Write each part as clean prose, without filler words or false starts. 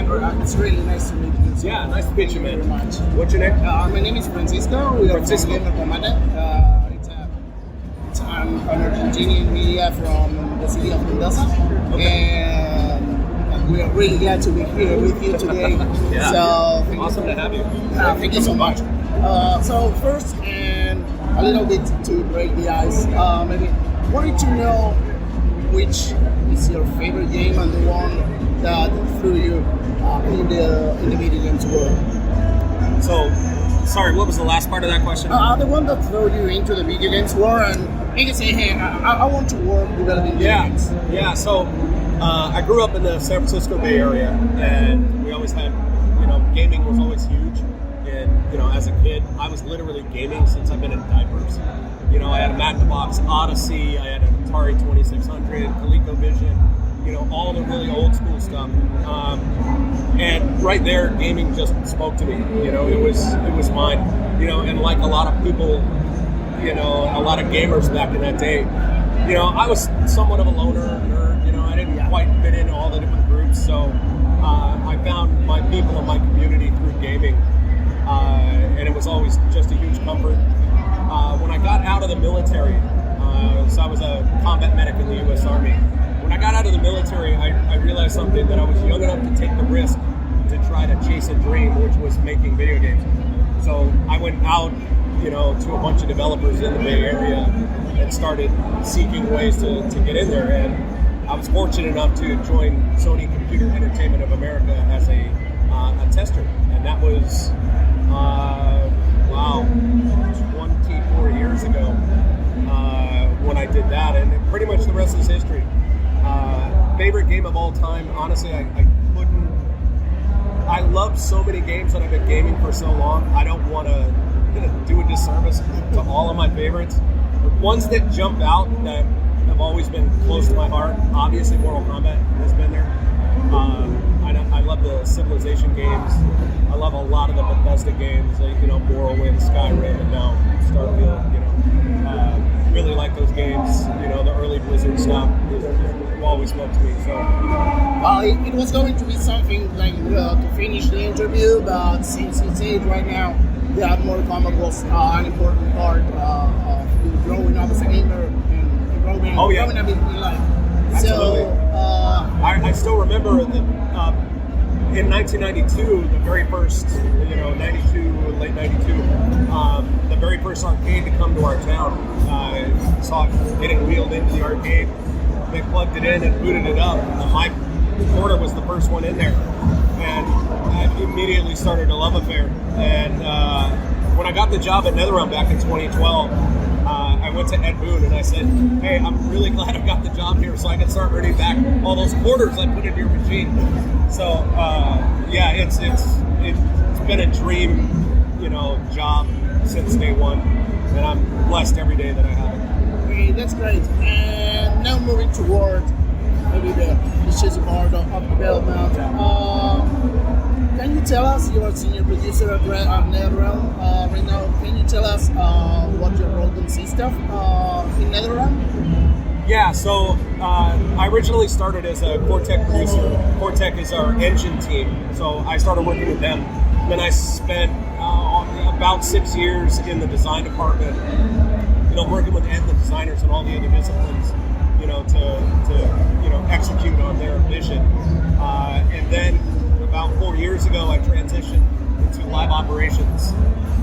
It's really nice to meet you. So Yeah, nice to meet you, man. Thank you very much. What's your name? My name is Francisco. We are Francisco. from Kombat. It's an Argentinian media from the city of Mendoza. And we are really glad to be here with you today. Yeah. So Awesome to have you. Thank you so much. So first, and a little bit to break the ice, maybe wanted to know which is your favorite game and the one that threw you in the video games world. So, sorry, what was the last part of that question? The one that threw you into the video games world, and you can say, hey, I want to work developing video games. Yeah. So, I grew up in the San Francisco Bay Area, and we always had, gaming was always huge. And, as a kid, I was literally gaming since I've been in diapers. I had a Magnavox Odyssey, I had an Atari 2600, ColecoVision, all the really old school stuff. And right there, gaming just spoke to me. It was mine. And like a lot of people, a lot of gamers back in that day, I was somewhat of a loner nerd. I didn't quite fit into all the different groups. So I found my people and my community through gaming. And it was always just a huge comfort. When I got out of the military, so I was a combat medic in the U.S. Army. When I got out of the military, I realized something, that I was young enough to take the risk to try to chase a dream, which was making video games. So I went out, to a bunch of developers in the Bay Area and started seeking ways to get in there. And I was fortunate enough to join Sony Computer Entertainment of America as a tester. And that was, 24 years ago when I did that. And pretty much the rest is history. Favorite game of all time, honestly, I couldn't. I love so many games that I've been gaming for so long. I don't want to do a disservice to all of my favorites. The ones that jump out that have always been close to my heart, obviously Mortal Kombat has been there. I love the Civilization games. I love a lot of the Bethesda games, like, Morrowind, Skyrim, and now Starfield. Really like those games. The early Blizzard stuff is always spoke to me. So, well, it was going to be something like to finish the interview, but since you say it right now, that Mortal Kombat was an important part of you growing up as a gamer and growing up in life. Absolutely. So, I still remember that in 1992, the very first, 92, late 92, the very first arcade to come to our town, saw it getting wheeled into the arcade. They plugged it in and booted it up. My quarter was the first one in there. And I immediately started a love affair. And when I got the job at Netherrealm back in 2012, I went to Ed Boon and I said, hey, I'm really glad I got the job here so I can start earning back all those quarters I put into your machine. So, it's been a dream, job since day one. And I'm blessed every day that I have it. Okay, that's great. And now moving toward maybe the issues part of development. Can you tell us, you're a senior producer at Netherrealm right now, can you tell us what your role consists of in Netherrealm? Yeah, so I originally started as a Cortec producer. Cortec is our engine team, so I started working with them. Then I spent about 6 years in the design department, working with the designers and all the other disciplines, to execute on their vision. And then about 4 years ago, I transitioned into live operations,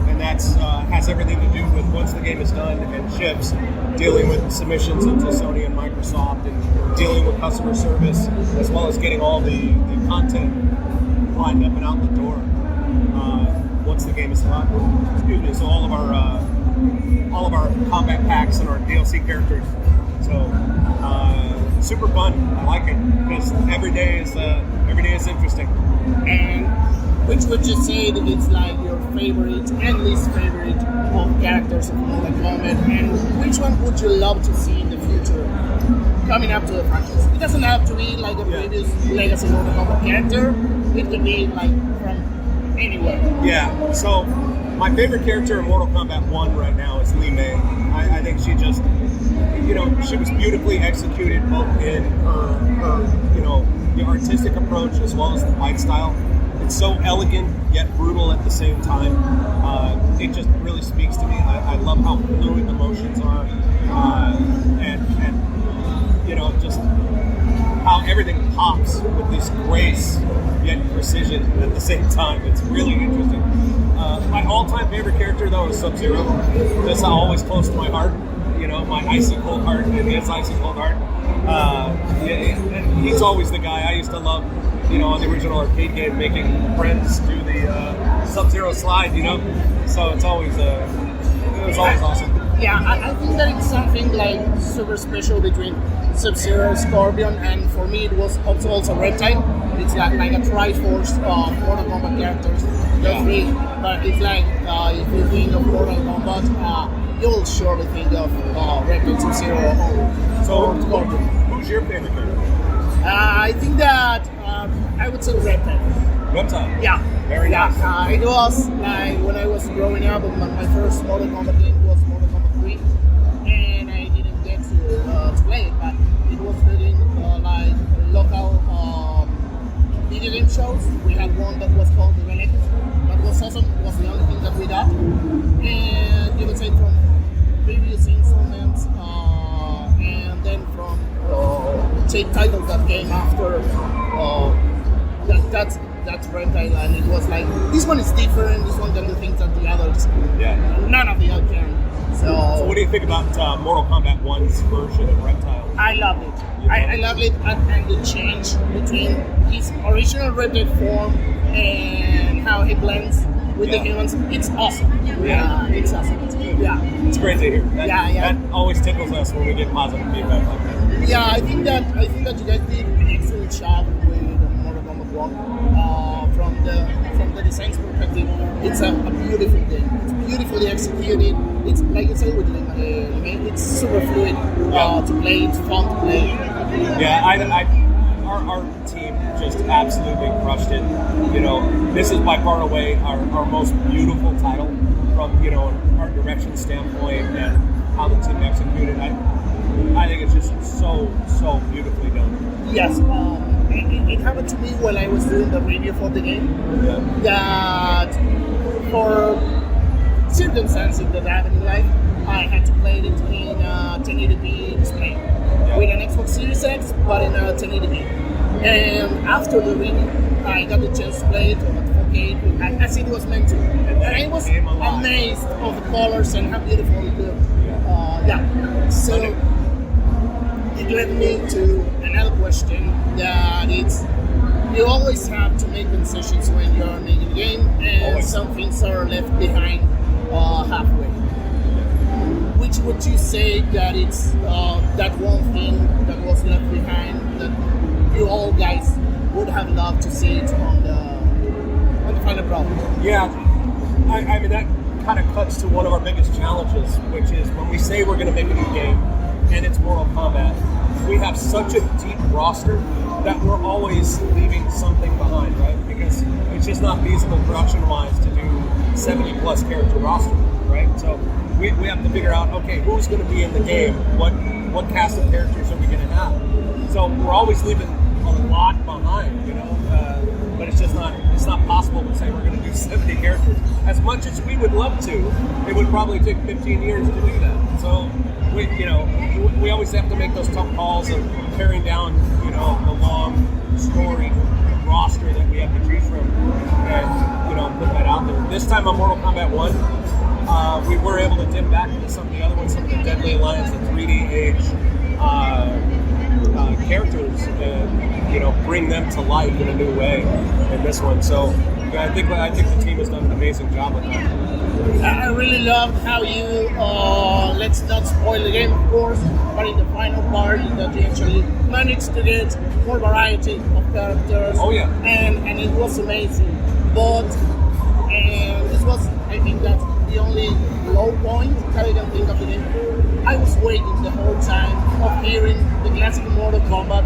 and that's has everything to do with once the game is done and ships, dealing with submissions into Sony and Microsoft, and dealing with customer service, as well as getting all the content lined up and out the door once the game is live. Excuse me. So all of our combat packs and our DLC characters. So super fun. I like it because every day is interesting. And which would you say that it's like your favorite and least favorite of characters of Mortal Kombat, and which one would you love to see in the future coming up to the franchise? It doesn't have to be like a previous legacy Mortal Kombat character. It could be like from anywhere. Yeah. So my favorite character in Mortal Kombat 1 right now is Li Mei. I think she just, she was beautifully executed both in her the artistic approach as well as the fight style. It's so elegant yet brutal at the same time. It just really speaks to me. I love how fluid the motions are, and just how everything pops with this grace yet precision at the same time. It's really interesting. My all-time favorite character though is Sub-Zero. That's always close to my heart. My icy cold heart and his icy cold heart. He's always the guy. I used to love, on the original arcade game, making friends do the Sub-Zero slide. So it was always awesome. Yeah, I think that it's something like super special between Sub-Zero, Scorpion, and for me it was also Reptile. It's like a Triforce of Mortal Kombat characters. Those three, but it's like if you think of Mortal Kombat, you will surely think of Reptile, Sub-Zero, or Scorpion. Who's your favorite character? I think that I would say Reptile. Reptile? Yeah. Very nice. It was like when I was growing up, my first Mortal Kombat game was Mortal Kombat 3, and I didn't get to play it, but it was during like local video game shows. We had one that was called The Relic, that was awesome. It was the only thing that we got, and you can say from previous installments, and then from tape titles that came after. That's Reptile, and it was like, this one is different, this one can do things that the others, none of the others can. So what do you think about Mortal Kombat 1's version of Reptile? I loved it. I loved it, and the change between his original Reptile form and how he blends with the humans, it's awesome. It's awesome. It's great to hear. That always tickles us when we get positive feedback like that. Yeah, I think that you guys did an excellent job with Mortal Kombat 1. From the design's perspective, it's a beautiful game. It's beautifully executed. It's like you said with it's super fluid to play. It's fun to play. Yeah, our team just absolutely crushed it. This is by far away our most beautiful title from our direction standpoint and how the team executed. I think it's just so beautifully done. Yes. It happened to me when I was doing the review for the game that for circumstances that happened in life, I had to play it in 1080p display with an Xbox Series X, but in a 1080p. And after the review, I got the chance to play it at 4K as it was meant to. And I was amazed of the colors and how beautiful it looked. So it led me to another question that it's you always have to make concessions when you're making a game, and some things are left behind halfway. Which would you say that it's that one thing that was left behind that you all guys would have loved to see it on the final product? Yeah, I mean that kind of cuts to one of our biggest challenges, which is when we say we're going to make a new game and it's Mortal Kombat, we have such a deep roster that we're always leaving something behind, right? Because it's just not feasible production-wise to do 70-plus character roster, right? So we have to figure out, okay, who's going to be in the game? What cast of characters are we going to have? So we're always leaving a lot behind, but it's not possible to say we're going to do 70 characters. As much as we would love to, it would probably take 15 years to do that. So we always have to make those tough calls of tearing down, the long story roster that we have to choose from, and put that out there. This time on Mortal Kombat 1, we were able to dip back into some of the other ones, some of the Deadly Alliance, the 3D Age characters, and bring them to life in a new way in this one. So I think the team has done an amazing job with that. I really loved how you, let's not spoil the game of course, but in the final part that you actually managed to get more variety of characters. Oh yeah. And it was amazing. But, and this was, I think that's the only low point that I can think of the game. I was waiting the whole time of hearing the classic Mortal Kombat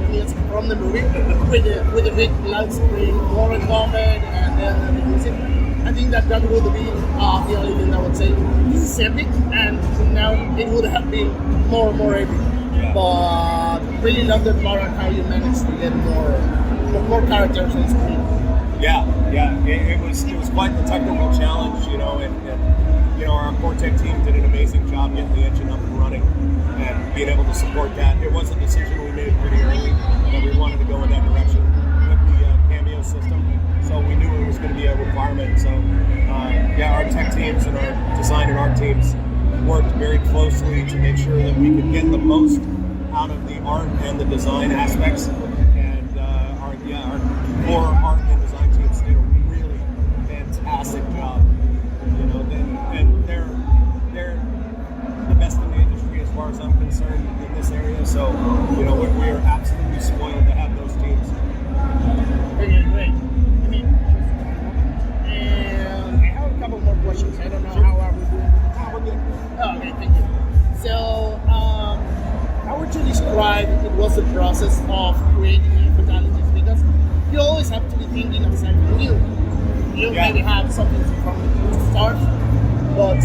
music from the movie with the big loud screen, Mortal Kombat, and then the music. I think that would be the only thing I would say. This is epic, and now it would have been more epic. Yeah. But but really love the part on how you managed to get more characters on screen. Yeah. It was quite the technical challenge, and our core tech team did an amazing job getting the engine up and running and being able to support that. It was a decision we made pretty early that we wanted to go in that direction with the cameo system, so we knew it was going to be a requirement. So our tech teams and our design and art teams worked very closely to make sure that we could get the most out of the art and the design aspects. And our core art and design teams did a really fantastic job. And they're the best in the industry as far as I'm concerned in this area. So we are absolutely spoiled to have those teams. Okay, great. And I have a couple more questions. I don't know how are we doing. We're good. Oh, okay, thank you. So, how would you describe it was the process of creating new fatalities? Because you always have to be thinking of something new. You maybe have something from the start, but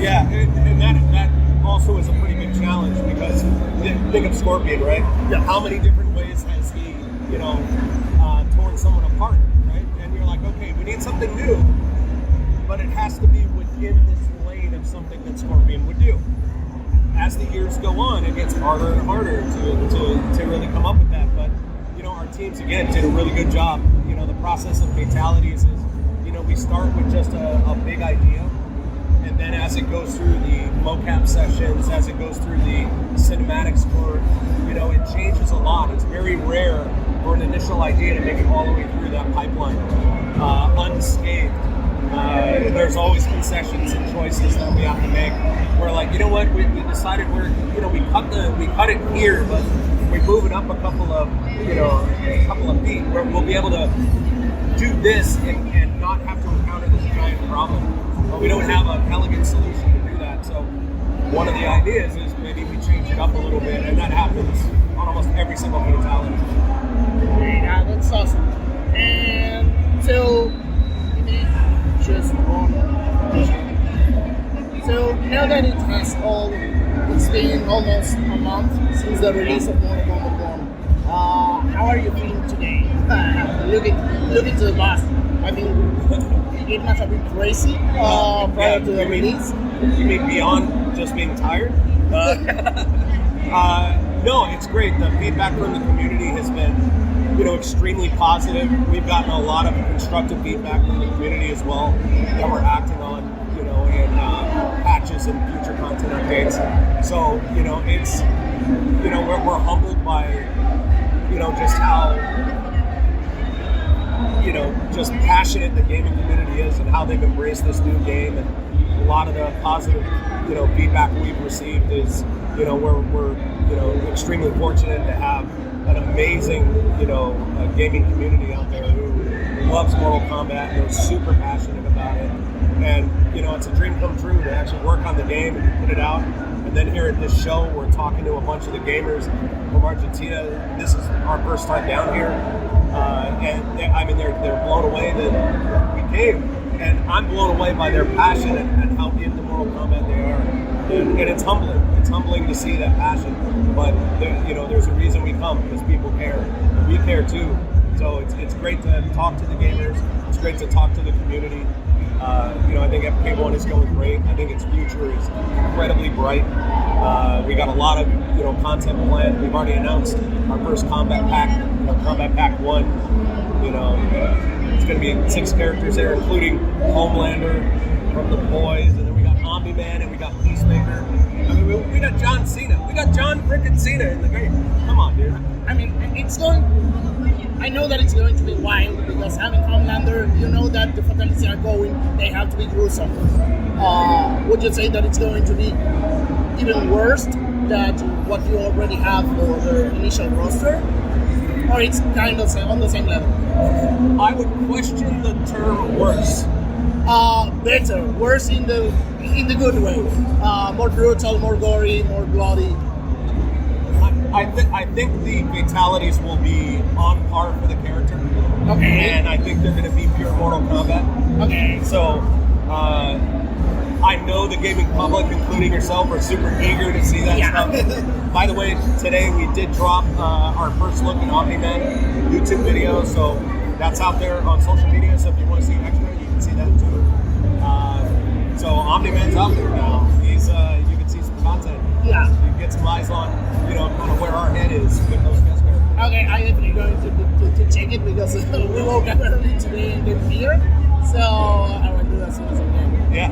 and that also is a pretty big challenge because think of Scorpion, right? Yeah. How many different ways has he, torn someone apart, right? And you're like, okay, we need something new, but it has to be within this lane of something that Scorpion would do. As the years go on, it gets harder and harder to really come up with that. But our teams again did a really good job. The process of fatalities is, we start with just a big idea, and then as it goes through the mocap sessions, as it goes through the cinematics work, it changes a lot. It's very rare for an initial idea to make it all the way through that pipeline unscathed. There's always concessions and choices that we have to make. We're like, we decided we cut it here, but we move it up a couple of feet. We'll be able to do this and not have to encounter this giant problem. But we don't have an elegant solution to do that. So one of the ideas is maybe we change it up a little bit, and that happens on almost every single fatality. Yeah, that's awesome. And so, just one question. So now that it's been almost a month since the release of Mortal Kombat 1. How are you feeling today? Looking to the past, I think it must have been crazy prior to the release. You mean beyond just being tired? No, it's great. The feedback from the community has been, extremely positive. We've gotten a lot of constructive feedback from the community as well that we're acting on, in patches and future content updates. So, it's, we're humbled by, just how, just passionate the gaming community is and how they've embraced this new game. And a lot of the positive, feedback we've received is, we're extremely fortunate to have an amazing, gaming community out there who loves Mortal Kombat and is super passionate about it. And, it's a dream come true to actually work on the game and put it out. And then here at this show, we're talking to a bunch of the gamers from Argentina. This is our first time down here. And they're blown away that we came. And I'm blown away by their passion and how into Mortal Kombat they are. And it's humbling. It's humbling to see that passion. But there's a reason we come, because people care. And we care too. So it's great to talk to the gamers. It's great to talk to the community. I think FK1 is going great. I think its future is incredibly bright. We got a lot of content planned. We've already announced our first Kombat Pack, Kombat Pack 1. It's going to be 6 characters there, including Homelander from The Boys, and then we got Omni-Man, and we got Peacemaker. I mean, we got John Cena. We got John frickin' Cena in the game. Come on, dude. I mean, I know that it's going to be wild because having Homelander, that the fatalities are they have to be gruesome. Would you say that it's going to be even worse than what you already have for the initial roster? Or it's kind of on the same level? I would question the term worse. Better. Worse in the good way. More brutal, more gory, more bloody. I think the fatalities will be on par for the character. Okay. And I think they're going to be pure Mortal Kombat. Okay. So, I know the gaming public, including yourself, are super eager to see that stuff. By the way, today we did drop our first look at Omni-Man YouTube video, so that's out there on social media. So if you want to see extra, you can see that too. So Omni-Man's out there now. He's you can see some content. Yeah. You can get some eyes on, you know, kind of where our head is with those guest characters. Okay, I definitely going to check it because we woke up early today and didn't hear. So I will do that as soon as I can. Yeah.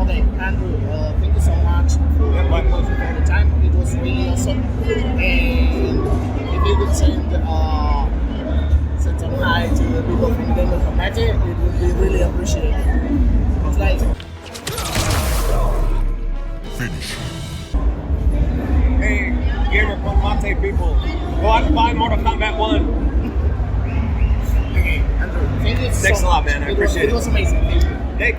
Okay, Andrew, thank you so much for my pleasure. the time. It was really awesome. And if you could send some hi to the people from Denver Kombat, it would be really appreciated. It's nice. Finish. Hey, gamer Kombat people, go out and buy Mortal Kombat 1. Okay, Andrew, thank you so much. Thanks a lot, man. I appreciate it. It was amazing. Thank you. Thank you.